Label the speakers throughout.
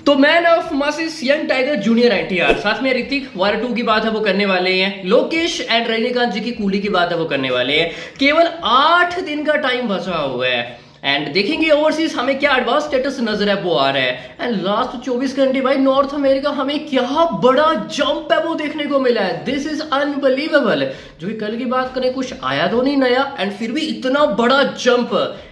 Speaker 1: तो man of masses young tiger junior NTR, साथ में ऋतिक वार 2 की बात है वो करने वाले हैं। लोकेश एंड रजनीकांत जी की कूली की बात है वो करने वाले हैं। केवल 8 दिन का टाइम बचा हुआ है एंड देखेंगे ओवरसीज हमें क्या एडवांस स्टेटस नजर है वो आ रहा है। एंड लास्ट 24 घंटे भाई नॉर्थ अमेरिका हमें क्या बड़ा जंप है वो देखने को मिला है। This is unbelievable. जो कि कल की बात करें कुछ आया तो नहीं नया एंड फिर भी इतना बड़ा जंप।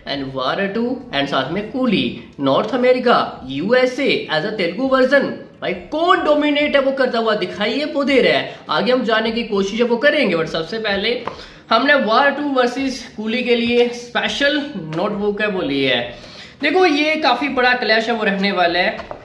Speaker 1: एंड वार 2 एंड साथ में Coolie, North America, USA as a Telugu version, भाई कौन डोमिनेट है वो करता हुआ दिखाई है वो दे रहा है। आगे हम जाने की कोशिश है वो करेंगे, बट सबसे पहले हमने वार 2 वर्सेस कूली के लिए स्पेशल नोटबुक है वो ली है। देखो ये काफी बड़ा क्लैश है वो रहने वाला है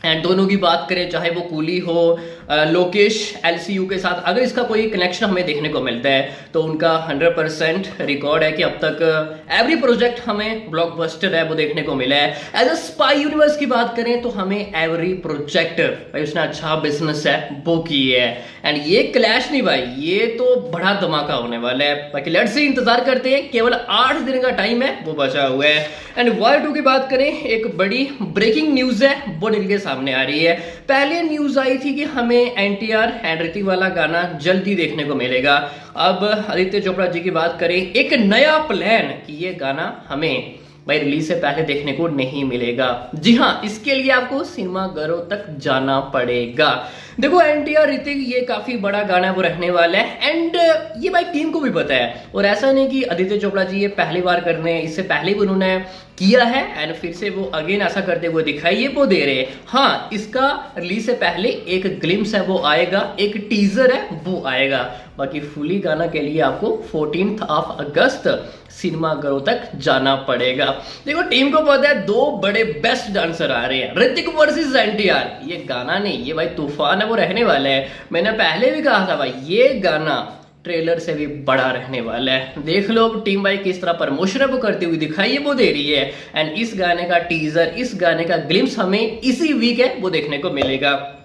Speaker 1: एंड दोनों की बात करें चाहे वो कूली हो, लोकेश एलसीयू के साथ अगर इसका कोई कनेक्शन हमें देखने को मिलता है तो उनका 100% रिकॉर्ड है कि अब तक एवरी प्रोजेक्ट हमें ब्लॉकबस्टर है वो देखने को मिला है। एज अ स्पाई यूनिवर्स की बात करें तो हमें एवरी प्रोजेक्ट भाई उसने अच्छा बिजनेस है वो की है एंड ये क्लैश नहीं भाई, ये तो बड़ा धमाका होने वाला है। बाकी लेट्स सी, इंतजार करते हैं। केवल 8 दिन का टाइम है वो बचा हुआ है। एंड वार 2 की बात करें, एक बड़ी ब्रेकिंग न्यूज है वो निकल के सामने आ रही है। पहले न्यूज आई थी कि हमें एनटीआर एंड ऋतिक वाला गाना जल्दी देखने को मिलेगा। अब आदित्य चोपड़ा जी की बात करें, एक नया प्लान कि ये गाना हमें भाई रिलीज से पहले देखने को नहीं मिलेगा। जी हाँ, इसके लिए आपको सिनेमा घरों तक जाना पड़ेगा। देखो एनटीआर ऋतिक ये काफी बड़ा गाना है वो रहने वाला है एंड ये भाई टीम को भी पता है। और ऐसा नहीं कि आदित्य चोपड़ा जी ये पहली बार कर रहे हैं, इससे पहले भी उन्होंने किया है एंड फिर से वो अगेन ऐसा करते हुए दिखाई वो दे रहे हैं। हाँ, इसका रिलीज से पहले एक ग्लिम्स है वो आएगा, एक टीजर है वो आएगा। बाकी फुली गाना के लिए आपको 14 अगस्त सिनेमा घरों तक जाना पड़ेगा। देखो टीम को पता है दो बड़े बेस्ट डांसर आ रहे हैं, ऋतिक वर्सेस एनटीआर। ये गाना नहीं, ये भाई तूफान है वो रहने वाला है। मैंने पहले भी कहा था भाई ये गाना ट्रेलर से भी बड़ा रहने वाला है। देख लो टीम भाई किस तरह प्रमोशन वो करती हुई दिखाई वो दे रही है एंड इस गाने का टीजर, इस गाने का ग्लिम्स हमें इसी वीक है वो देखने को मिलेगा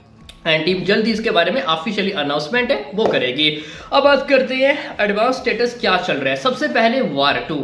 Speaker 1: एंड टीम जल्दी इसके बारे में ऑफिशियली अनाउंसमेंट है वो करेगी। अब बात करते हैं एडवांस स्टेटस क्या चल रहा है। सबसे पहले वार 2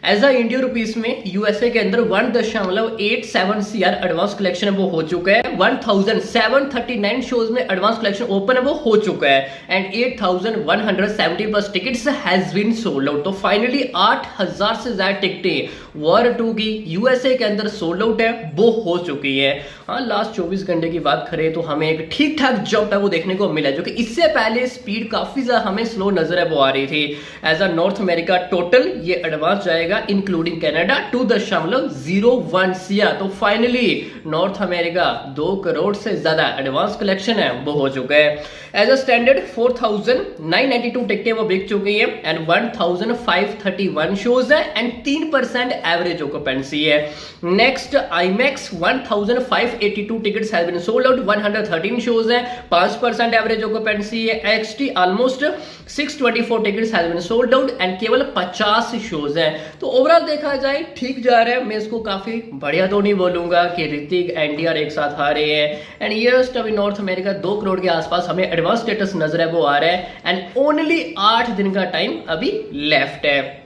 Speaker 1: एज अ इंडियन रुपीस में यूएसए के अंदर 1.87 CR एडवांस कलेक्शन है वो हो चुका है। 1739 शोज में एडवांस कलेक्शन ओपन है वो हो चुका है and 8170 plus tickets has been sold out. तो फाइनली 8000 से ज्यादा टिकटें वार 2 की यूएसए के अंदर सोल्ड आउट है वो हो चुकी है। हाँ, लास्ट 24 घंटे की बात करें तो हमें एक ठीक ठाक जंप है वो देखने को मिला, जो कि इससे पहले स्पीड काफी ज्यादा हमें स्लो नजर है वो आ रही थी। As a North America total ये एडवांस जाएगा इंक्लूडिंग कनाडा 2.01 CR। तो फाइनली नॉर्थ अमेरिका 2 करोड़ से ज्यादा एडवांस कलेक्शन है वो हो चुका है। एज अ स्टैंडर्ड 4992 टिकटें वो बिक चुकी है एंड 1531 शोज है एंड 3% एवरेज ऑक्यूपेंसी है। Next IMAX 1582 tickets have been sold out, 113 shows है, 5% एवरेज ऑक्यूपेंसी है। XT almost 624 tickets have been sold out and केवल 50 शोज है। तो ओवरऑल देखा जाए ठीक जा रहा है। मैं इसको काफी बढ़िया तो नहीं बोलूंगा कि ऋतिक एनटीआर एक साथ आ रहे हैं एंड यस अभी नॉर्थ अमेरिका 2 करोड़ के आसपास हमें एडवांस स्टेटस नजर है वो आ रहा है एंड ओनली 8 दिन का टाइम अभी लेफ्ट है।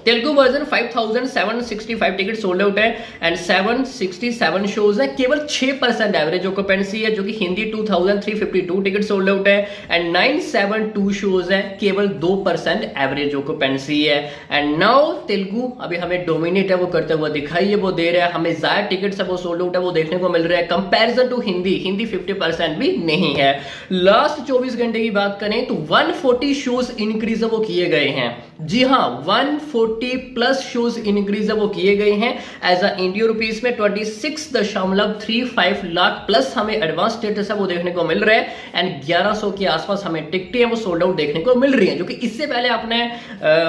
Speaker 1: Telugu version 5765 ticket sold out है एंड 767 शोज है, केवल 6% एवरेज ऑक्यूपेंसी है, जो कि हिंदी 2352 टिकट सोल्ड आउट है एंड 972 शोज है, केवल 2% एवरेज ऑक्यूपेंसी है। एंड नाउ तेलुगु अभी हमें डोमिनेट है वो करते हुए दिखाई है वो दे रहा है। हमें ज्यादा टिकट्स है वो सोल्ड आउट है वो देखने को मिल रहा है कंपैरिजन टू हिंदी। हिंदी 50% भी नहीं है। लास्ट 24 घंटे की बात करें तो 140 शोज इंक्रीज वो किए गए हैं। जी हाँ, 140 प्लस शोज इंक्रीज वो किए गए हैं। एज अ इंडियन रुपीस में 26.35 लाख प्लस हमें एडवांस स्टेटस है वो देखने को मिल रहा है एंड 1100 के आसपास हमें टिकटें हैं वो सोल्ड आउट देखने को मिल रही हैं, जो कि इससे पहले आपने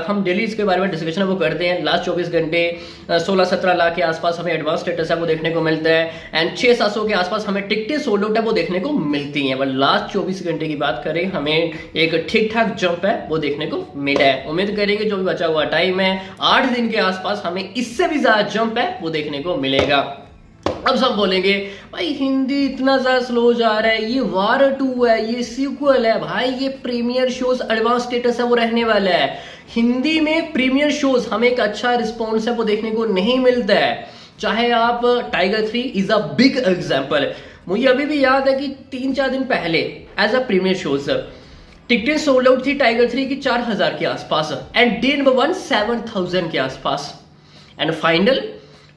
Speaker 1: हम डेली इसके बारे में डिस्कशन वो करते हैं। लास्ट 24 घंटे 16-17 लाख के आसपास हमें एडवांस स्टेटस है वो देखने को मिलता है एंड 600-700 के आसपास हमें टिकटें सोल्ड आउट है वो देखने को मिलती हैं। बट लास्ट 24 घंटे की बात करें हमें एक ठीक ठाक जंप है वो देखने को मिला है। उम्मीद करेंगे जो भी बचा हुआ टाइम है 8 दिन के आसपास हमें इससे भी ज्यादा जंप है वो देखने को मिलेगा। अब सब बोलेंगे भाई हिंदी इतना ज्यादा स्लो जा रहा है, ये वार 2 है, ये सीक्वल है। भाई ये प्रीमियर शोज एडवांस स्टेटस है वो रहने वाला है। हिंदी में प्रीमियर शोज हमें एक अच्छा रिस्पॉन्स है वो देखने को नहीं मिलता है। चाहे आप tiger 3 is a big example. मुझे अभी भी याद है कि 3-4 दिन पहले एज अ प्रीमियर शोज टिकटें सोल्ड आउट थी टाइगर 3 की 4000 के आसपास, एंड डे नंबर 1 7000 के आसपास, एंड फाइनल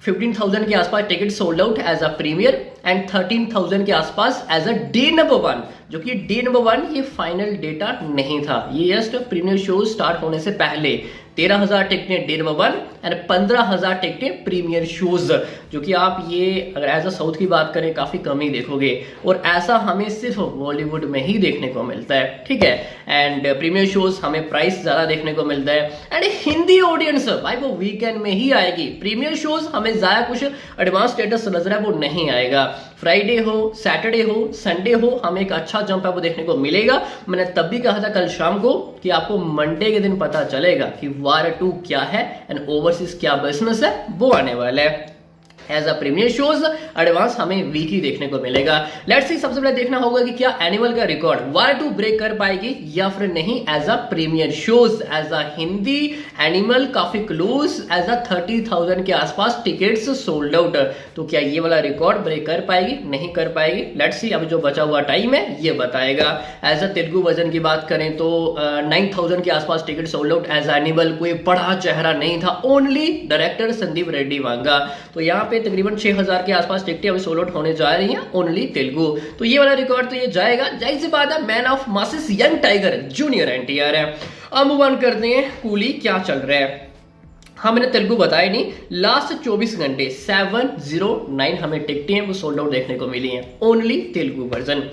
Speaker 1: 15,000 के आसपास ticket sold out as a premiere, and 13,000 के आसपास एज अ डे नंबर 1, जो कि डे नंबर 1 ये फाइनल डेटा नहीं था, ये जस्ट प्रीमियर शो स्टार्ट होने से पहले 13,000 टिकटें डे नंबर 1 एंड 15,000 टिकटें प्रीमियर शोज, जो कि आप ये अगर एज अ साउथ की बात करें काफी कम ही देखोगे, और ऐसा हमें सिर्फ बॉलीवुड में ही देखने को मिलता है, ठीक है। एंड प्रीमियर शोज हमें प्राइस ज्यादा देखने को मिलता है, एंड हिंदी ऑडियंस भाई वो वीकेंड में ही आएगी। प्रीमियर शोज हमें ज्यादा कुछ एडवांस स्टेटस नजर है वो नहीं आएगा, फ्राइडे हो, सैटरडे हो, संडे हो, हमें एक अच्छा जंप है वो देखने को मिलेगा। मैंने तब भी कहा था कल शाम को कि आपको मंडे के दिन पता चलेगा कि वार 2 क्या है एंड ओवरसीज क्या बिजनेस है वो आने वाला है। As a premiere shows advance हमें वीक ही देखने को मिलेगा। लेट्स सी, सबसे पहले देखना होगा कि क्या एनिमल का रिकॉर्ड वार 2 ब्रेक कर पाएगी या फिर नहीं as a premiere shows. As a Hindi Animal काफी क्लोज एज अ 30,000 के आसपास टिकट्स सोल्ड आउट, तो क्या ये वाला रिकॉर्ड ब्रेक कर पाएगी नहीं कर पाएगी, लेट्स सी, अभी जो बचा हुआ टाइम है ये बताएगा। एज अ तेलुगु वर्जन की बात करें तो 9,000 के आसपास ticket sold out as Animal, कोई बड़ा चेहरा नहीं था, ओनली डायरेक्टर संदीप रेड्डी वांगा, तो यहाँ पे तकरीबन 6,000 के आसपास टिकटें अभी सोल्ड आउट होने जा रही हैं ओनली तेलुगु, तो ये वाला रिकॉर्ड तो ये जाएगा, जाहिर सी बात है। Man of masses young tiger junior NTR है। अब मूव ऑन करते हैं, कूली क्या चल रहा है। हाँ, मैंने तेलुगु बताया नहीं, लास्ट 24 घंटे 709 हमें टिकटें हैं वो सोल्ड आउट देखने को मिली हैं, ओनली तेलुगु वर्जन।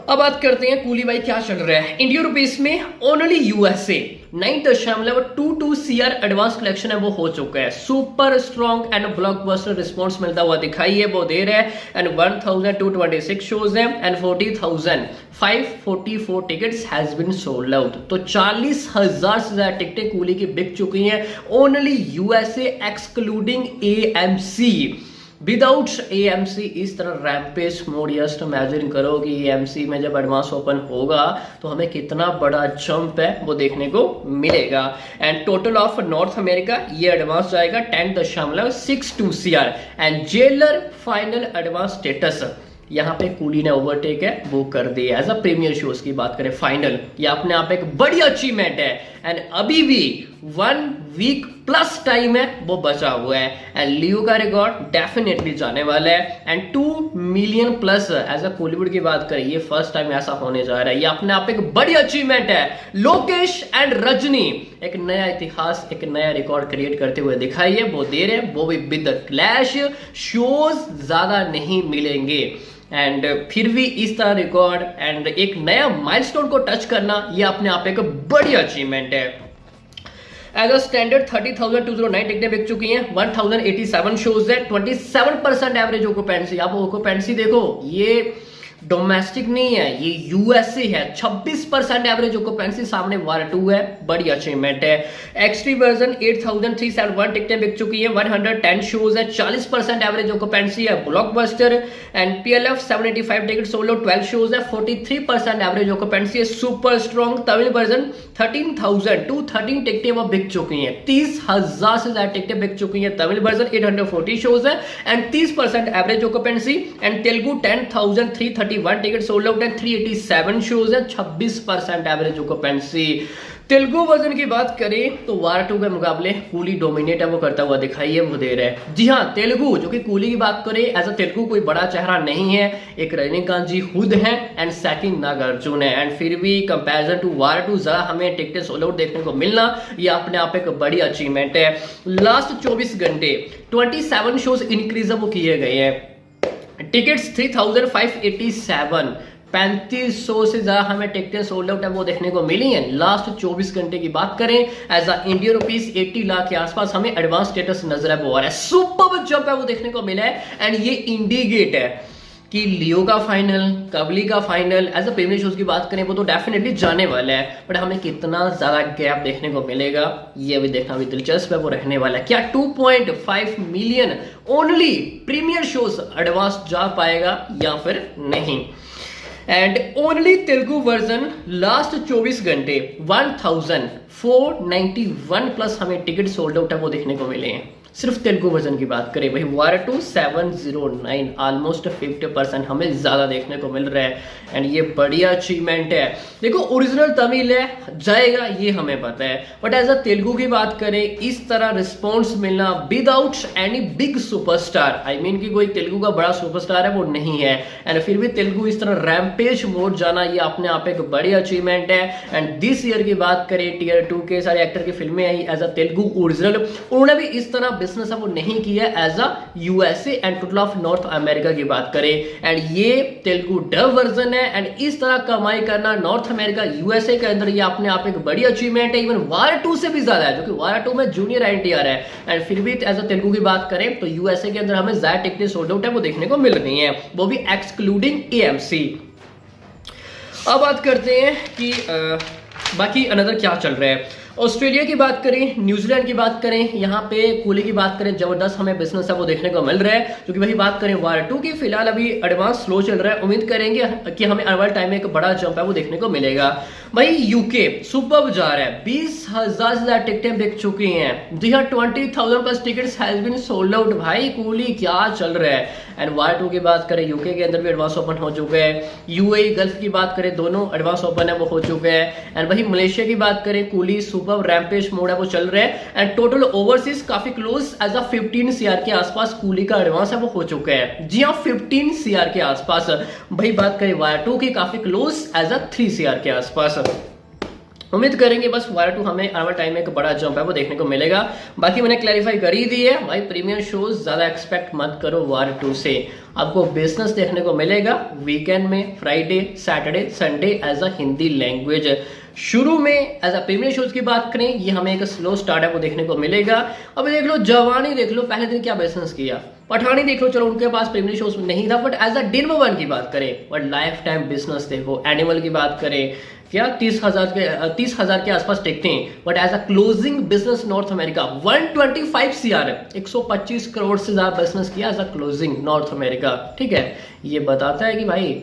Speaker 1: अब बात करते हैं कूली भाई क्या चल रहा है। इंडियन रुपीस में only USA 9.22 CR advance collection है वो हो चुका है, super strong and blockbuster response मिलता हुआ दिखाई है वो दे रहा है, एंड 1226 शोज हैं and 40,544 tickets has been sold out, तो 40,000 से ज्यादा टिकटें कूली की बिक चुकी हैं only USA excluding AMC. Without AMC इस तरह रैम्पेज मोड, जस्ट इमेजिन करो कि एएमसी में जब एडवांस ओपन होगा तो हमें कितना बड़ा जंप है वो देखने को मिलेगा। And total of North America ये एडवांस जाएगा 10.62 CR, and jailer final advance status यहाँ पे कूली ने ओवरटेक है वो कर दिया। एज अ प्रीमियर शोज की बात करें फाइनल, ये अपने आप एक बड़ी अचीवमेंट है, एंड अभी भी 1 वीक प्लस टाइम है वो बचा हुआ है, एंड लियो का रिकॉर्ड डेफिनेटली जाने वाला है, and 2 million plus as a Bollywood की बात करें ये फर्स्ट टाइम ऐसा होने जा रहा है, ये अपने आप एक बड़ी अचीवमेंट है। लोकेश एंड रजनी एक नया इतिहास, एक नया रिकॉर्ड क्रिएट करते हुए दिखाई है वो दे रहे हैं, वो भी विद द क्लैश। शोज ज्यादा नहीं मिलेंगे, एंड फिर भी इस तरह रिकॉर्ड एंड एक नया माइलस्टोन को टच करना ये अपने आप एक बड़ी अचीवमेंट है। एज अ स्टैंडर्ड 30,209 टिकटें बिक चुकी हैं, 1,087 शोज है, 27% एवरेज ऑक्यूपेंसी। आप ऑक्यूपेंसी देखो, ये डोमेस्टिक नहीं है, ये यूएसए है, 26% एवरेज ऑक्यूपेंसी, सामने वार 2 है, बड़ी अचीवमेंट है। एक्सट्री वर्जन 8,371 टिकटें बिक चुकी है, 110 शोज है, 40% एवरेज ऑक्यूपेंसी है। Blockbuster and PLF 785 ticket sold out, 12 shows है, 43% एवरेज ऑक्यूपेंसी है। सुपर स्ट्रॉन्ग तमिल वर्जन 13,213 टिकटें वो बिक चुकी हैं, 30,000 से ज्यादा टिकटें बिक चुकी हैं। तमिल वर्जन 840 शोज है and 30% average occupancy, and Telugu 10,331 ticket sold out and 387 shows है, 26% एवरेज ऑक्यूपेंसी। तेलुगु वर्जन की बात करें तो वार 2 के मुकाबले कूली डोमिनेट है वो करता हुआ दिखाई है वो दे रहा है। जी हाँ, तेलुगु जो कि कूली की बात करें एज अ तेलुगु कोई बड़ा चेहरा नहीं है, एक रजनीकांत जी खुद है एंड सेकंड नागार्जुन है, एंड फिर भी कंपैरिजन टू वार 2 जरा हमें टिकटें सोल्ड आउट देखने को मिलना ये अपने आप एक बड़ी अचीवमेंट है। लास्ट 24 घंटे 27 शोज इंक्रीज वो किए गए हैं, टिकट्स 3,587, 3500 से ज्यादा हमें टिकटें सोल्ड आउट है वो देखने को मिली हैं। लास्ट 24 घंटे की बात करें as a Indian rupees 80 lakh के आसपास हमें एडवांस स्टेटस नजर है वो आ रहा है, सुपर जंप है वो देखने को मिला है, एंड ये इंडिकेट है कि लियो का फाइनल, कबली का final as a premiere shows की बात करें वो तो डेफिनेटली जाने वाला है, बट हमें कितना ज्यादा गैप देखने को मिलेगा ये अभी देखना भी दिलचस्प है वो रहने वाला है। क्या 2.5 million only premiere shows advance जा पाएगा या फिर नहीं। And only Telugu version last 24 घंटे 1,491 प्लस हमें टिकट सोल्ड आउट है वो देखने को मिले हैं। सिर्फ तेलुगु वर्जन की बात करें भाई, वार 2 709 ऑलमोस्ट 50% हमें ज़्यादा देखने को मिल रहा है एंड ये बढ़िया अचीवमेंट है। देखो ओरिजिनल तमिल है, जाएगा ये हमें पता है, बट एज अ तेलुगु की बात करें इस तरह रिस्पॉन्स मिलना without any big superstar, I mean कि कोई तेलुगु का बड़ा सुपरस्टार है वो नहीं है, एंड फिर भी तेलुगु इस तरह रैम्पेज मोड जाना ये अपने आप एक बड़ी अचीवमेंट है। एंड दिस ईयर की बात करें टीयर 2 के सारे एक्टर की फिल्में आई एज अ तेलुगु ओरिजिनल, उन्होंने भी इस तरह बिजनेस है वो नहीं किया as a USA and total of North America की बात करें, एंड ये तेलुगु डब वर्जन है एंड इस तरह कमाई करना नॉर्थ अमेरिका यूएसए के अंदर ये अपने आप एक बड़ी अचीवमेंट है। इवन वार 2 से भी ज्यादा है, जो कि वार 2 में जूनियर एनटीआर है, एंड फिर भी एज अ तेलुगु की बात करें तो यूएसए के अंदर हमें ज्यादा टिकटें सोल्ड आउट है वो देखने को मिल रही है, वो भी एक्सक्लूडिंग एएमसी। अब बात करते हैं कि बाकी अनदर क्या चल रहा है। ऑस्ट्रेलिया की बात करें, न्यूजीलैंड की बात करें, यहाँ पे कूली की बात करें, जबरदस्त हमें बिजनेस है वो देखने को मिल रहा है, क्योंकि वही बात करें वार 2 की फिलहाल अभी एडवांस स्लो चल रहा है, उम्मीद करेंगे कि हमें आने वाले टाइम में एक बड़ा जंप है वो देखने को मिलेगा। भाई यूके सुपर जा रहा है, 20,000 से ज्यादा टिकटें बिक चुकी हैं, जी हाँ 20,000 plus tickets has been sold out. भाई कूली क्या चल रहा है। एंड वार 2 की बात करें यूके के अंदर भी एडवांस ओपन हो चुका है, यूएई गल्फ की बात करें दोनों एडवांस ओपन है वो हो चुके हैं, एंड वही मलेशिया की बात करें कूली सुपर रैम्पेज मोड है वो चल रहा है, एंड टोटल ओवरसीज काफी क्लोज एज अ 15 सीआर के आसपास कूली का एडवांस है वो हो चुका है, जी हाँ 15 सीआर के आसपास। भाई बात करें वार 2 की काफी क्लोज एज अ 3 सीआर के आसपास। उम्मीद करेंगे बस वार 2 हमें आने वाले टाइम में एक बड़ा जंप है वो देखने को मिलेगा। बाकी मैंने क्लैरिफाई कर ही दी है भाई, प्रीमियर शोज ज्यादा एक्सपेक्ट मत करो वार 2 से, आपको बिजनेस देखने को मिलेगा वीकेंड में, Friday Saturday Sunday as a Hindi language. शुरू में एज अ प्रीमियर शोज की बात करें ये हमें एक स्लो स्टार्ट है वो देखने को मिलेगा। अब देख लो जवानी देख लो, पहले दिन क्या बिजनेस किया, पठानी देख लो, चलो उनके पास प्रीमियर शोज नहीं था, बट एज अ दिन वन की बात करें, बट लाइफ टाइम बिजनेस देखो। एनिमल की बात करें क्या 30,000 के आसपास टिकटें, but as a closing business North America 125 CR, 125 crore से ज्यादा बिजनेस किया as a closing North America. ठीक है, ये बताता है कि भाई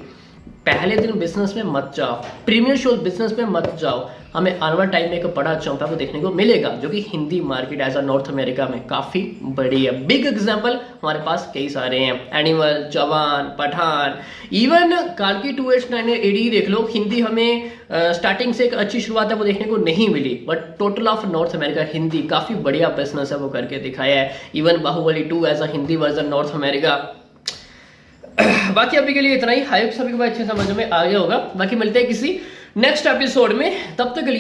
Speaker 1: पहले दिन बिजनेस में मत जाओ, प्रीमियर शो बिजनेस में मत जाओ, हमें आने वाले टाइम में एक बड़ा जंप है वो देखने को मिलेगा, जो कि Hindi market as a North America में काफी बड़ी है। बिग एग्जांपल हमारे पास कई सारे हैं, एनिमल, जवान, पठान, इवन काल्की 2898 एडी देख लो, हिंदी हमें स्टार्टिंग से एक अच्छी शुरुआत है वो देखने को नहीं मिली, but total of North America Hindi काफी बढ़िया बिजनेस है वो करके दिखाया है। Even Baahubali 2 as a Hindi version North America. बाकी अभी के लिए इतना ही, हाइप सभी को अच्छे समझ में आ गया होगा। बाकी मिलते हैं किसी नेक्स्ट एपिसोड में, तब तक के लिए